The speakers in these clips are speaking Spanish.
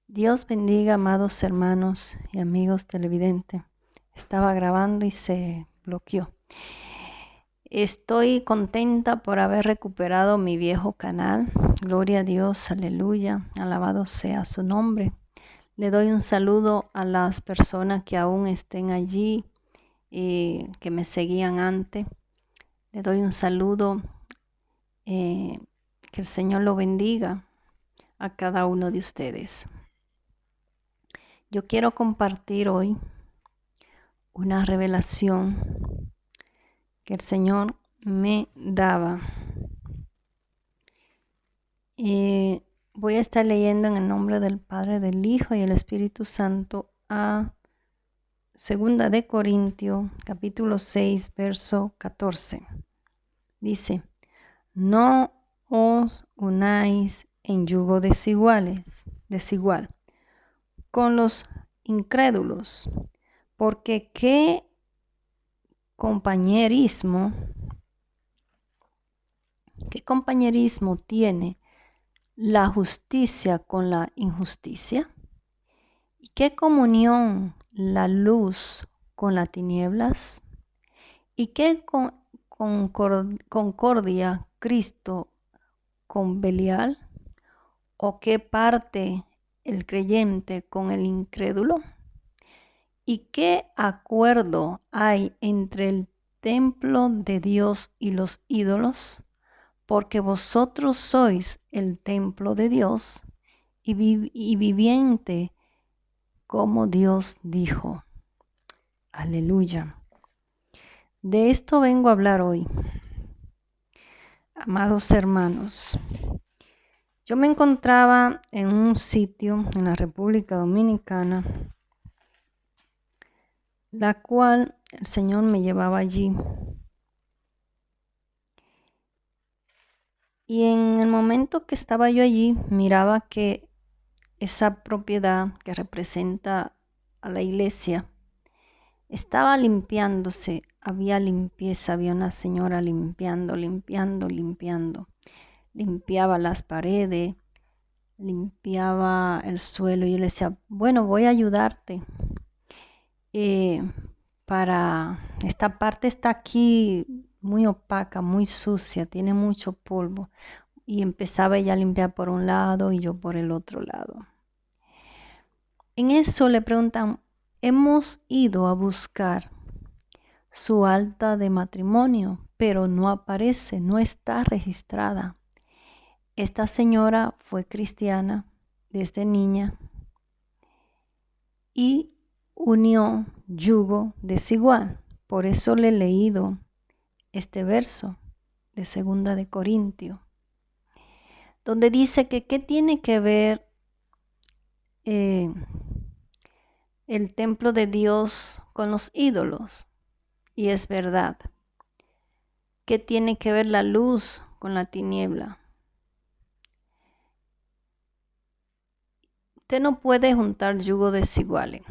Dios bendiga, amados hermanos y amigos televidentes. Estaba grabando y se bloqueó. Estoy contenta por haber recuperado mi viejo canal. Gloria a Dios, aleluya. Alabado sea su nombre. Le doy un saludo a las personas que aún estén allí y que me seguían antes. Le doy un saludo. Que el Señor lo bendiga a cada uno de ustedes. Yo quiero compartir hoy una revelación que el Señor me daba. Voy a estar leyendo en el nombre del Padre, del Hijo y del Espíritu Santo a 2 de Corintios, capítulo 6, verso 14. Dice, no os unáis en yugo desigual con los incrédulos, porque qué compañerismo tiene la justicia con la injusticia, y qué comunión la luz con las tinieblas, y qué concordia Cristo con Belial, o qué parte el creyente con el incrédulo, y qué acuerdo hay entre el templo de Dios y los ídolos, porque vosotros sois el templo de Dios y viviente, como Dios dijo. Aleluya. De esto vengo a hablar hoy, amados hermanos. Yo me encontraba en un sitio en la República Dominicana, la cual el Señor me llevaba allí. Y en el momento que estaba yo allí, miraba que esa propiedad que representa a la iglesia estaba limpiándose. Había limpieza, había una señora limpiando. Limpiaba las paredes, limpiaba el suelo. Y yo le decía, bueno, voy a ayudarte. Para esta parte está aquí muy opaca, muy sucia, tiene mucho polvo. Y empezaba ella a limpiar por un lado y yo por el otro lado. En eso le preguntan, hemos ido a buscar su acta de matrimonio, pero no aparece, no está registrada. Esta señora fue cristiana desde niña y unió yugo desigual. Por eso le he leído este verso de 2 de Corintios, donde dice que qué tiene que ver el templo de Dios con los ídolos. Y es verdad. ¿Qué tiene que ver la luz con la tiniebla? Usted no puede juntar yugos desiguales.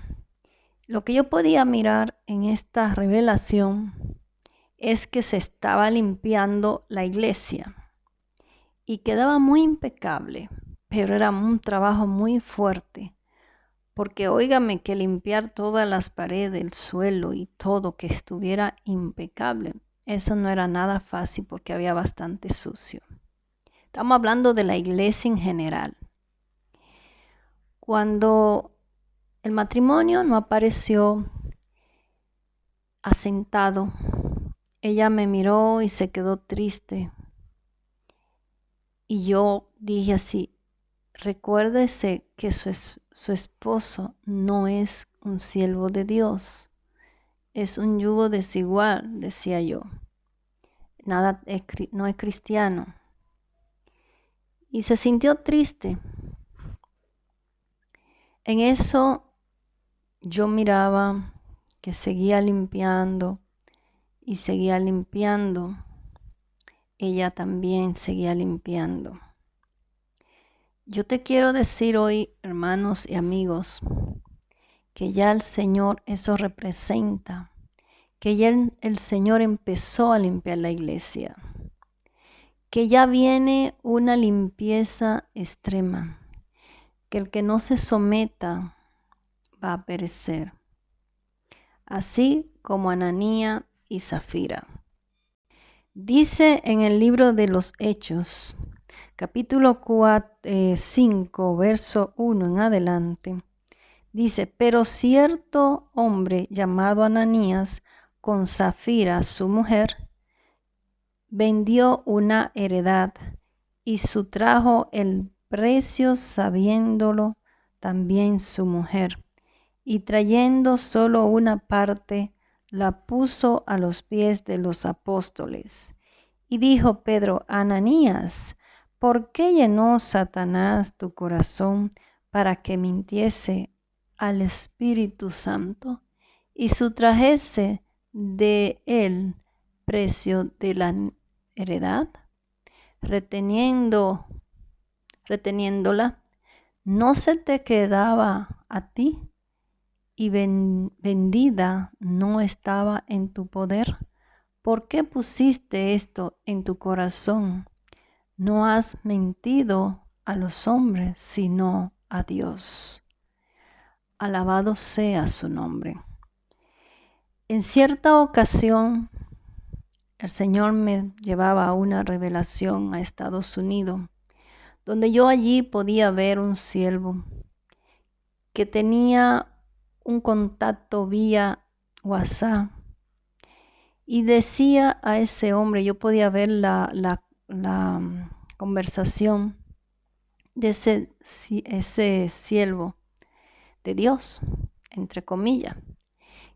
Lo que yo podía mirar en esta revelación es que se estaba limpiando la iglesia y quedaba muy impecable, pero era un trabajo muy fuerte, porque óigame que limpiar todas las paredes, el suelo y todo que estuviera impecable, eso no era nada fácil porque había bastante sucio. Estamos hablando de la iglesia en general. Cuando el matrimonio no apareció asentado, ella me miró y se quedó triste. Y yo dije así, recuérdese que su esposo no es un siervo de Dios, es un yugo desigual, decía yo. No es cristiano. Y se sintió triste. En eso yo miraba que seguía limpiando y seguía limpiando. Ella también seguía limpiando. Yo te quiero decir hoy, hermanos y amigos, que ya el Señor eso representa, que ya el Señor empezó a limpiar la iglesia, que ya viene una limpieza extrema, que el que no se someta va a perecer, así como Ananías y Zafira. Dice en el libro de los Hechos, capítulo 5, verso 1 en adelante, dice, pero cierto hombre llamado Ananías, con Zafira su mujer, vendió una heredad y sustrajo el precio sabiéndolo también su mujer, y trayendo solo una parte, la puso a los pies de los apóstoles. Y dijo Pedro, Ananías, ¿por qué llenó Satanás tu corazón para que mintiese al Espíritu Santo y sustrajese de él precio de la heredad, reteniéndola? ¿No se te quedaba a ti y vendida no estaba en tu poder? ¿Por qué pusiste esto en tu corazón? No has mentido a los hombres, sino a Dios. Alabado sea su nombre. En cierta ocasión, el Señor me llevaba a una revelación a Estados Unidos, donde yo allí podía ver un siervo que tenía un contacto vía WhatsApp y decía a ese hombre, yo podía ver la conversación de ese siervo de Dios, entre comillas,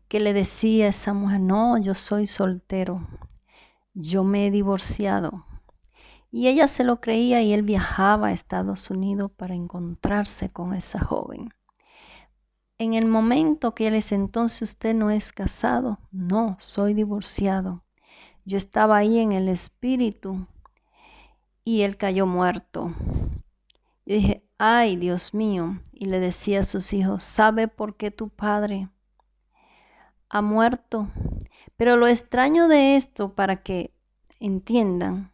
que le decía a esa mujer, no, yo soy soltero, yo me he divorciado. Y ella se lo creía y él viajaba a Estados Unidos para encontrarse con esa joven. En el momento que él dice, entonces usted no es casado, no, soy divorciado. Yo estaba ahí en el espíritu y él cayó muerto. Yo dije, ay, Dios mío. Y le decía a sus hijos, ¿sabe por qué tu padre ha muerto? Pero lo extraño de esto, para que entiendan,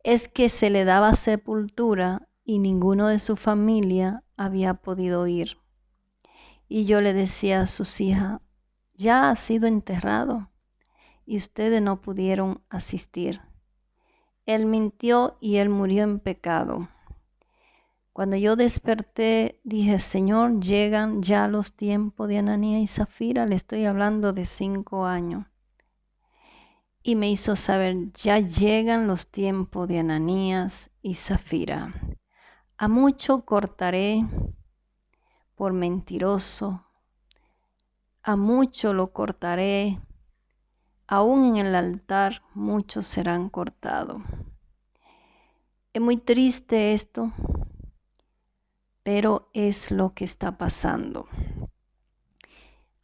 es que se le daba sepultura y ninguno de su familia había podido ir. Y yo le decía a sus hijas, ya ha sido enterrado y ustedes no pudieron asistir. Él mintió y él murió en pecado. Cuando yo desperté, dije, Señor, llegan ya los tiempos de Ananías y Zafira. Le estoy hablando de 5 años. Y me hizo saber, ya llegan los tiempos de Ananías y Zafira. A mucho cortaré por mentiroso, a mucho lo cortaré, aún en el altar muchos serán cortados. Es muy triste esto, pero es lo que está pasando.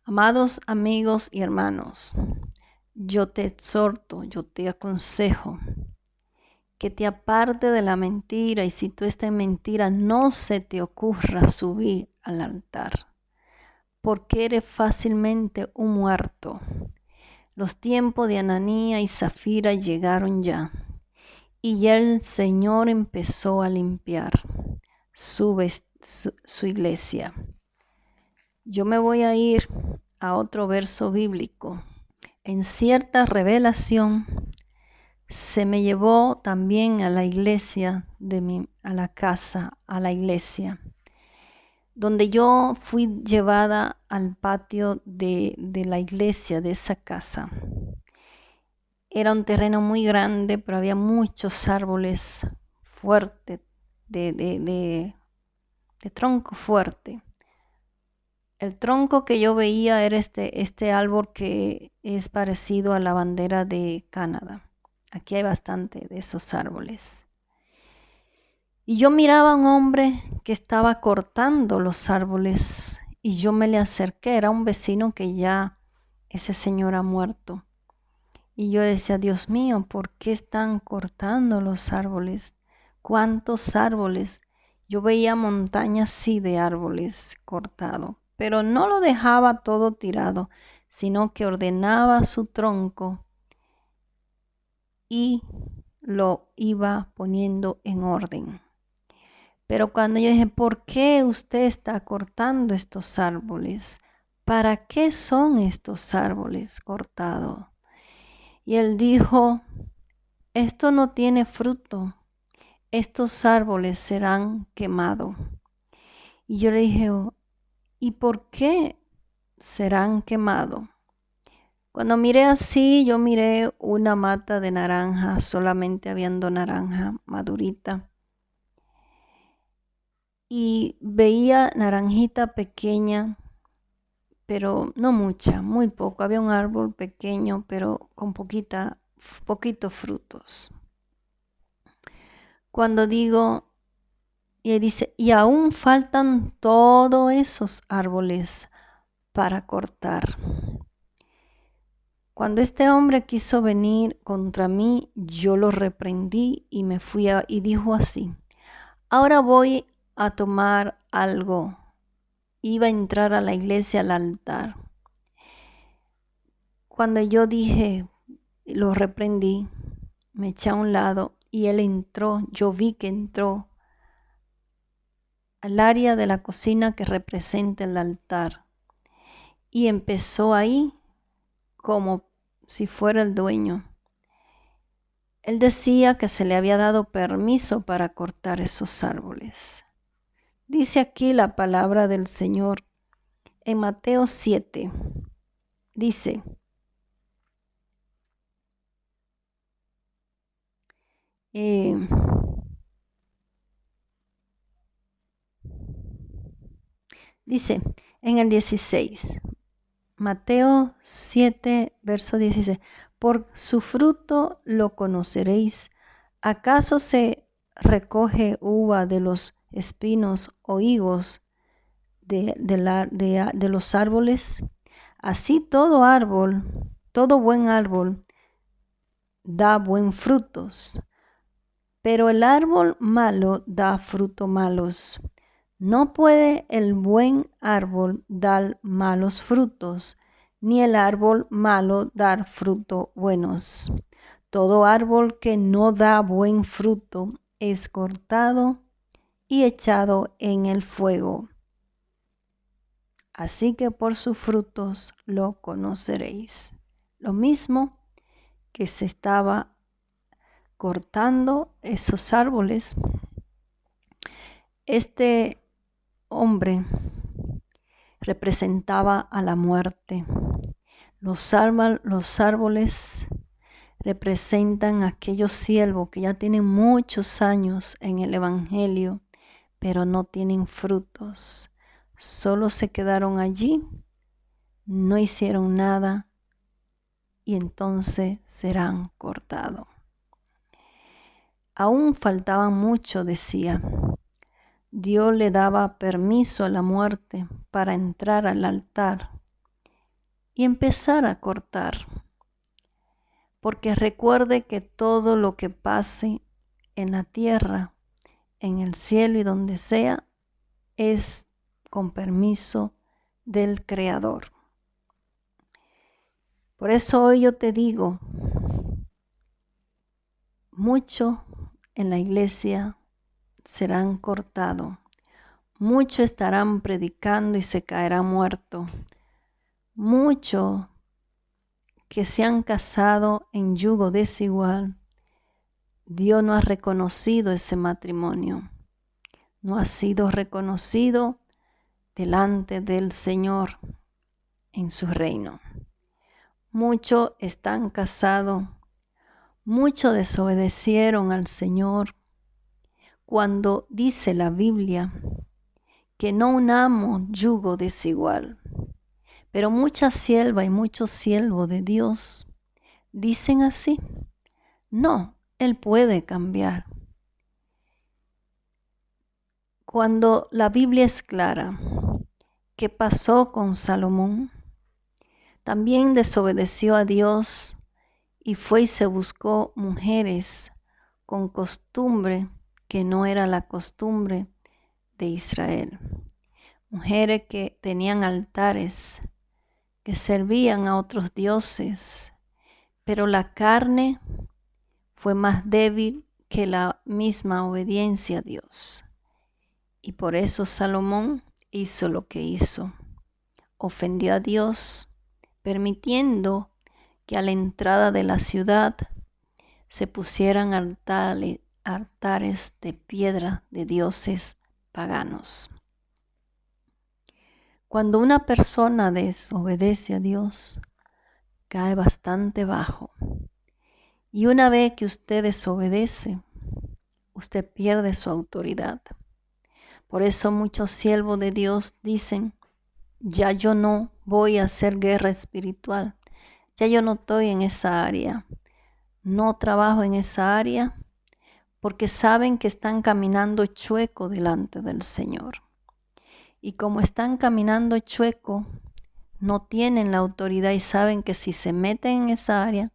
Amados amigos y hermanos, yo te exhorto, yo te aconsejo que te aparte de la mentira, y si tú estás en mentira, no se te ocurra subir al altar, porque eres fácilmente un muerto. Los tiempos de Ananías y Zafira llegaron ya, y ya el Señor empezó a limpiar su iglesia. Yo me voy a ir a otro verso bíblico. En cierta revelación se me llevó también a la iglesia a la iglesia, donde yo fui llevada al patio de la iglesia, de esa casa. Era un terreno muy grande, pero había muchos árboles fuertes, de tronco fuerte. El tronco que yo veía era este árbol que es parecido a la bandera de Canadá. Aquí hay bastante de esos árboles. Y yo miraba a un hombre que estaba cortando los árboles y yo me le acerqué. Era un vecino que ya ese señor ha muerto. Y yo decía, Dios mío, ¿por qué están cortando los árboles? ¿Cuántos árboles? Yo veía montañas sí de árboles cortados, pero no lo dejaba todo tirado, sino que ordenaba su tronco y lo iba poniendo en orden. Pero cuando yo dije, ¿por qué usted está cortando estos árboles? ¿Para qué son estos árboles cortados? Y él dijo, esto no tiene fruto, estos árboles serán quemados. Y yo le dije, ¿y por qué serán quemados? Cuando miré así, yo miré una mata de naranja, solamente habiendo naranja madurita. Y veía naranjita pequeña, pero no mucha, muy poco. Había un árbol pequeño, pero con poquitos frutos. Cuando digo, y él dice, y aún faltan todos esos árboles para cortar. Cuando este hombre quiso venir contra mí, yo lo reprendí y me fui y dijo así, ahora voy a tomar algo. Iba a entrar a la iglesia al altar. Cuando yo dije, lo reprendí, me eché a un lado y él entró, yo vi que entró al área de la cocina que representa el altar y empezó ahí como si fuera el dueño. Él decía que se le había dado permiso para cortar esos árboles. Dice aquí la palabra del Señor en Mateo 7. Dice, dice en el 16, Mateo 7, verso 16, por su fruto lo conoceréis. ¿Acaso se recoge uva de los espinos o higos de los árboles? Así todo árbol, todo buen árbol da buen frutos, pero el árbol malo da frutos malos. No puede el buen árbol dar malos frutos, ni el árbol malo dar frutos buenos. Todo árbol que no da buen fruto es cortado y echado en el fuego. Así que por sus frutos lo conoceréis. Lo mismo que se estaba cortando esos árboles, este hombre representaba a la muerte. Los árboles representan a aquellos siervos que ya tienen muchos años en el Evangelio, pero no tienen frutos. Solo se quedaron allí, no hicieron nada y entonces serán cortados. Aún faltaban mucho, decía. Dios le daba permiso a la muerte para entrar al altar y empezar a cortar. Porque recuerde que todo lo que pase en la tierra, en el cielo y donde sea, es con permiso del Creador. Por eso hoy yo te digo, muchos en la iglesia serán cortados. Muchos estarán predicando y se caerán muertos. Muchos que se han casado en yugo desigual, Dios no ha reconocido ese matrimonio. No ha sido reconocido delante del Señor en su reino. Muchos están casados. Muchos desobedecieron al Señor cuando dice la Biblia que no unamos yugo desigual. Pero muchas siervas y muchos siervos de Dios dicen así, no, Él puede cambiar. Cuando la Biblia es clara, ¿qué pasó con Salomón? También desobedeció a Dios y fue y se buscó mujeres con costumbre que no era la costumbre de Israel. Mujeres que tenían altares, que servían a otros dioses, pero la carne fue más débil que la misma obediencia a Dios. Y por eso Salomón hizo lo que hizo. Ofendió a Dios, permitiendo que a la entrada de la ciudad se pusieran altares de piedra de dioses paganos. Cuando una persona desobedece a Dios, cae bastante bajo. Y una vez que usted desobedece, usted pierde su autoridad. Por eso muchos siervos de Dios dicen, ya yo no voy a hacer guerra espiritual. Ya yo no estoy en esa área. No trabajo en esa área porque saben que están caminando chueco delante del Señor. Y como están caminando chueco, no tienen la autoridad y saben que si se meten en esa área,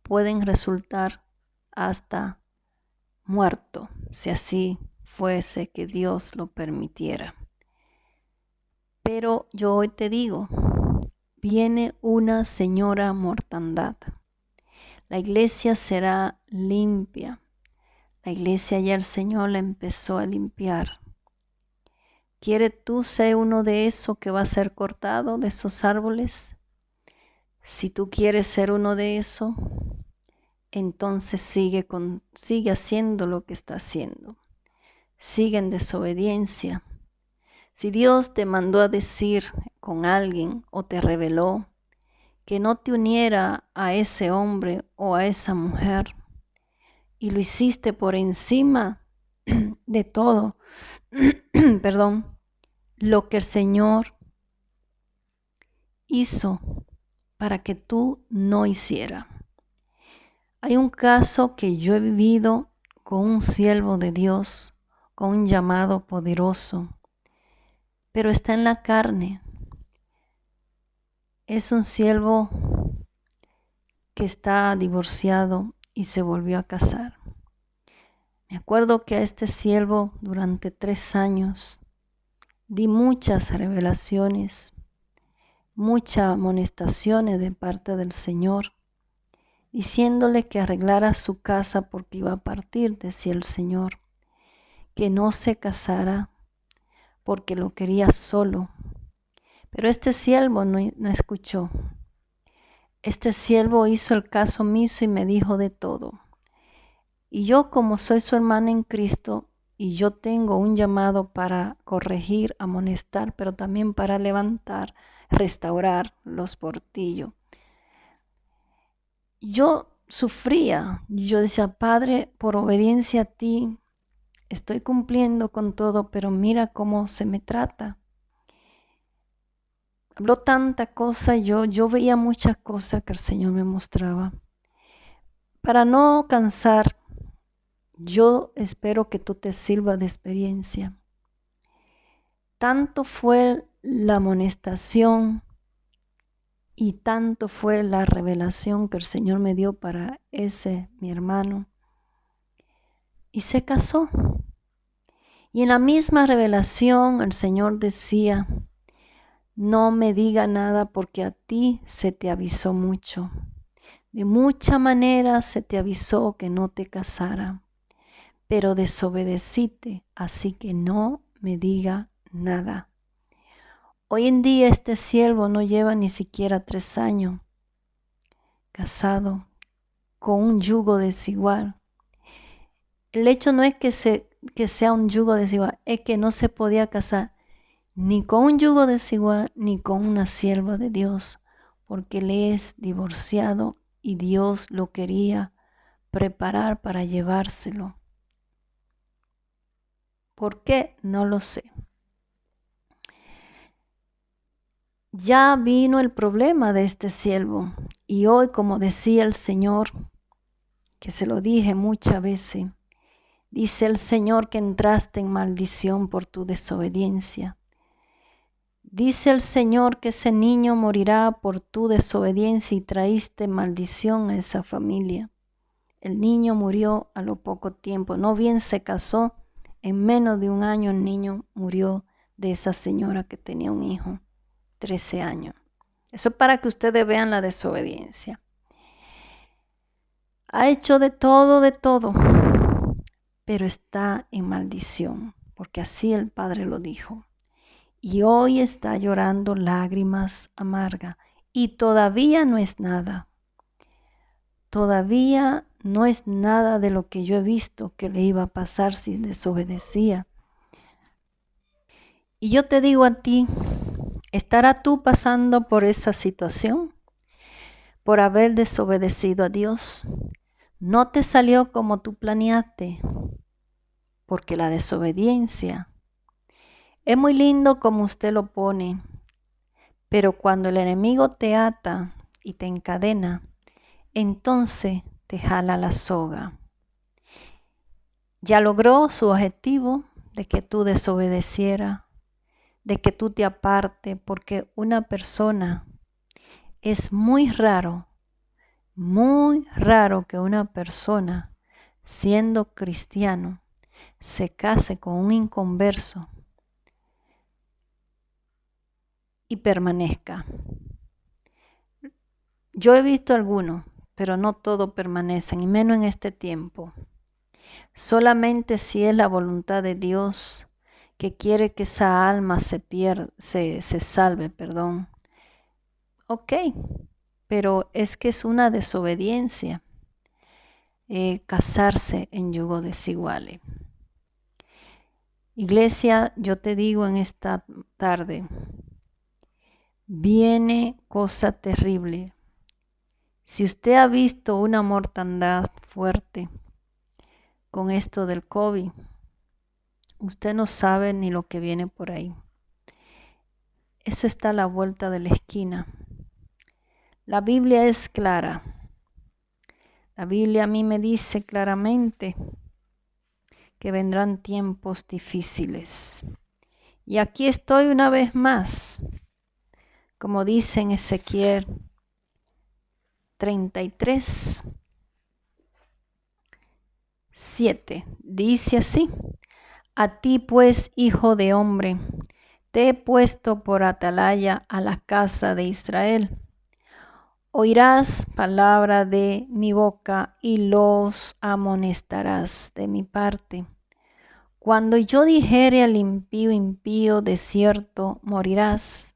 pueden resultar hasta muerto, si así fuese que Dios lo permitiera. Pero yo hoy te digo, viene una señora mortandad. La iglesia será limpia. La iglesia ya el Señor la empezó a limpiar. ¿Quieres tú ser uno de esos que va a ser cortado de esos árboles? Si tú quieres ser uno de esos, entonces sigue haciendo lo que está haciendo. Sigue en desobediencia. Si Dios te mandó a decir con alguien o te reveló que no te uniera a ese hombre o a esa mujer y lo hiciste por encima de todo, perdón, lo que el Señor hizo para que tú no hicieras. Hay un caso que yo he vivido con un siervo de Dios, con un llamado poderoso, pero está en la carne. Es un siervo que está divorciado y se volvió a casar. Me acuerdo que a este siervo durante 3 años di muchas revelaciones, muchas amonestaciones de parte del Señor, diciéndole que arreglara su casa porque iba a partir, decía el Señor, que no se casara porque lo quería solo. Pero este siervo no escuchó. Este siervo hizo el caso omiso y me dijo de todo. Y yo, como soy su hermana en Cristo, y yo tengo un llamado para corregir, amonestar, pero también para levantar, restaurar los portillos. Yo sufría, yo decía, Padre, por obediencia a ti, estoy cumpliendo con todo, pero mira cómo se me trata. Habló tanta cosa, yo veía muchas cosas que el Señor me mostraba. Para no cansar, yo espero que tú te sirvas de experiencia. Tanto fue la amonestación y tanto fue la revelación que el Señor me dio para ese mi hermano. Y se casó. Y en la misma revelación el Señor decía, no me diga nada porque a ti se te avisó mucho. De mucha manera se te avisó que no te casara, pero desobedeciste, así que no me diga nada. Hoy en día este siervo no lleva ni siquiera 3 años casado con un yugo desigual. El hecho no es que sea un yugo desigual, es que no se podía casar ni con un yugo desigual ni con una sierva de Dios, porque él es divorciado y Dios lo quería preparar para llevárselo. ¿Por qué? No lo sé. Ya vino el problema de este siervo y hoy, como decía el Señor, que se lo dije muchas veces, dice el Señor que entraste en maldición por tu desobediencia. Dice el Señor que ese niño morirá por tu desobediencia y traíste maldición a esa familia. El niño murió a lo poco tiempo, no bien se casó, en menos de 1 año el niño murió de esa señora que tenía un hijo, 13 años. Eso es para que ustedes vean la desobediencia. Ha hecho de todo, pero está en maldición. porque así el Padre lo dijo. Y hoy está llorando lágrimas amargas y todavía no es nada. Todavía no es nada de lo que yo he visto que le iba a pasar si desobedecía. Y yo te digo a ti, ¿estarás tú pasando por esa situación? Por haber desobedecido a Dios. No te salió como tú planeaste, porque la desobediencia es muy lindo como usted lo pone, pero cuando el enemigo te ata y te encadena, entonces te jala la soga. Ya logró su objetivo de que tú desobedecieras, de que tú te apartes, porque una persona es muy raro que una persona siendo cristiano se case con un inconverso y permanezca. Yo he visto algunos, pero no todos permanecen, y menos en este tiempo. Solamente si es la voluntad de Dios que quiere que esa alma se salve, perdón. Ok, pero es que es una desobediencia casarse en yugo desiguales. Iglesia, yo te digo en esta tarde, viene cosa terrible. Si usted ha visto una mortandad fuerte con esto del COVID, usted no sabe ni lo que viene por ahí. Eso está a la vuelta de la esquina. La Biblia es clara. La Biblia a mí me dice claramente que vendrán tiempos difíciles. Y aquí estoy una vez más, como dice en Ezequiel 33, 7. Dice así: a ti pues, hijo de hombre, te he puesto por atalaya a la casa de Israel. Oirás palabra de mi boca y los amonestarás de mi parte. Cuando yo dijere al impío, impío, de cierto morirás.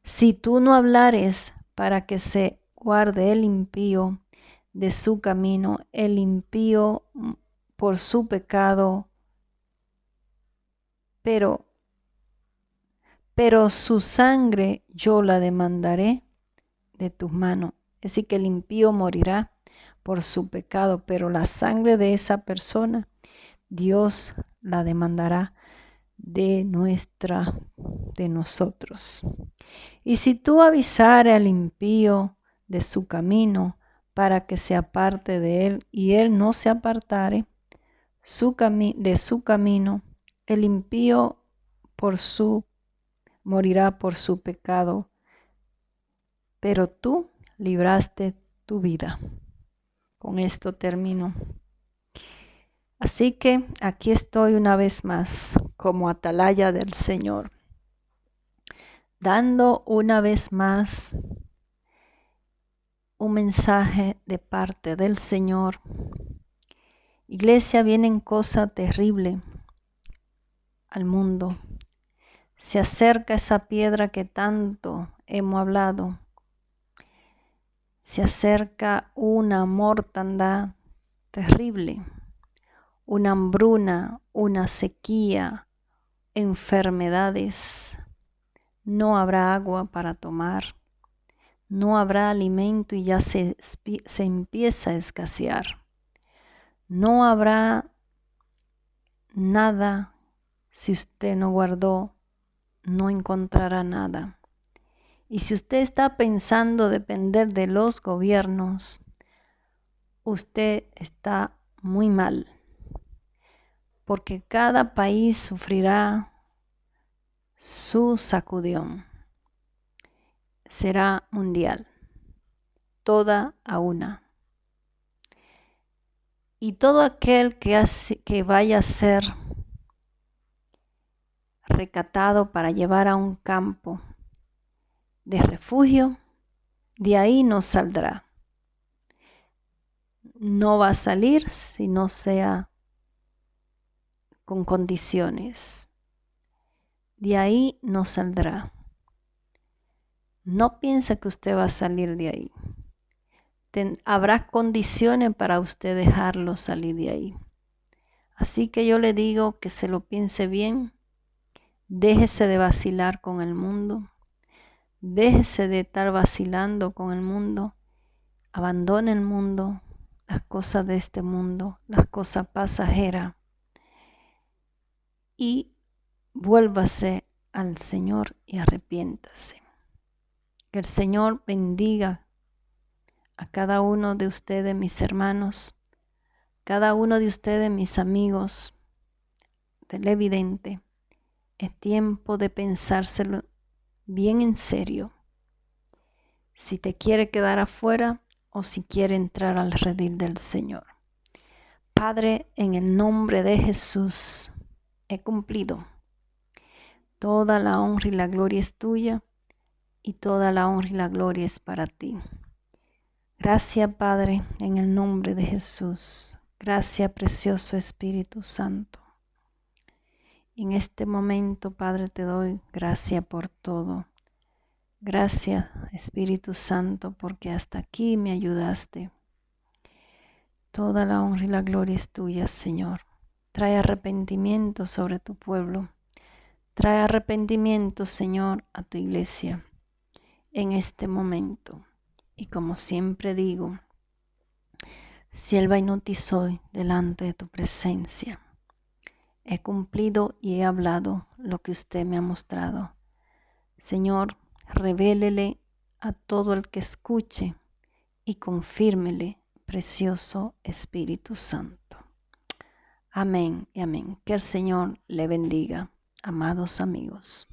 Si tú no hablares para que se guarde el impío de su camino, el impío por su pecado, pero su sangre yo la demandaré de tus manos. Es decir, que el impío morirá por su pecado, pero la sangre de esa persona, Dios la demandará de nosotros. Y si tú avisares al impío de su camino para que se aparte de él, y él no se apartare de su camino, el impío morirá por su pecado, pero tú libraste tu vida. Con esto termino. Así que aquí estoy una vez más como atalaya del Señor, dando una vez más un mensaje de parte del Señor. Iglesia, vienen cosas terribles al mundo. Se acerca esa piedra que tanto hemos hablado. Se acerca una mortandad terrible, una hambruna, una sequía, enfermedades. No habrá agua para tomar, no habrá alimento y ya se empieza a escasear. No habrá nada, si usted no guardó, no encontrará nada. Y si usted está pensando depender de los gobiernos, usted está muy mal, porque cada país sufrirá su sacudión. Será mundial, toda a una. Y todo aquel que vaya a ser recatado para llevar a un campo de refugio, de ahí no saldrá. No va a salir si no sea con condiciones. De ahí no saldrá. No piensa que usted va a salir de ahí. Habrá condiciones para usted dejarlo salir de ahí. Así que yo le digo que se lo piense bien. Déjese de vacilar con el mundo. Déjese de estar vacilando con el mundo. Abandone el mundo, las cosas de este mundo, las cosas pasajeras. Y vuélvase al Señor y arrepiéntase. Que el Señor bendiga a cada uno de ustedes, mis hermanos, cada uno de ustedes, mis amigos, televidente. Es tiempo de pensárselo bien en serio. Si te quiere quedar afuera o si quiere entrar al redil del Señor. Padre, en el nombre de Jesús, he cumplido. Toda la honra y la gloria es tuya y toda la honra y la gloria es para ti. Gracias, Padre, en el nombre de Jesús. Gracias, precioso Espíritu Santo. En este momento, Padre, te doy gracias por todo. Gracias, Espíritu Santo, porque hasta aquí me ayudaste. Toda la honra y la gloria es tuya, Señor. Trae arrepentimiento sobre tu pueblo. Trae arrepentimiento, Señor, a tu iglesia en este momento. Y como siempre digo, sierva inútil soy delante de tu presencia. He cumplido y he hablado lo que usted me ha mostrado. Señor, revélele a todo el que escuche y confírmele, precioso Espíritu Santo. Amén y amén. Que el Señor le bendiga, amados amigos.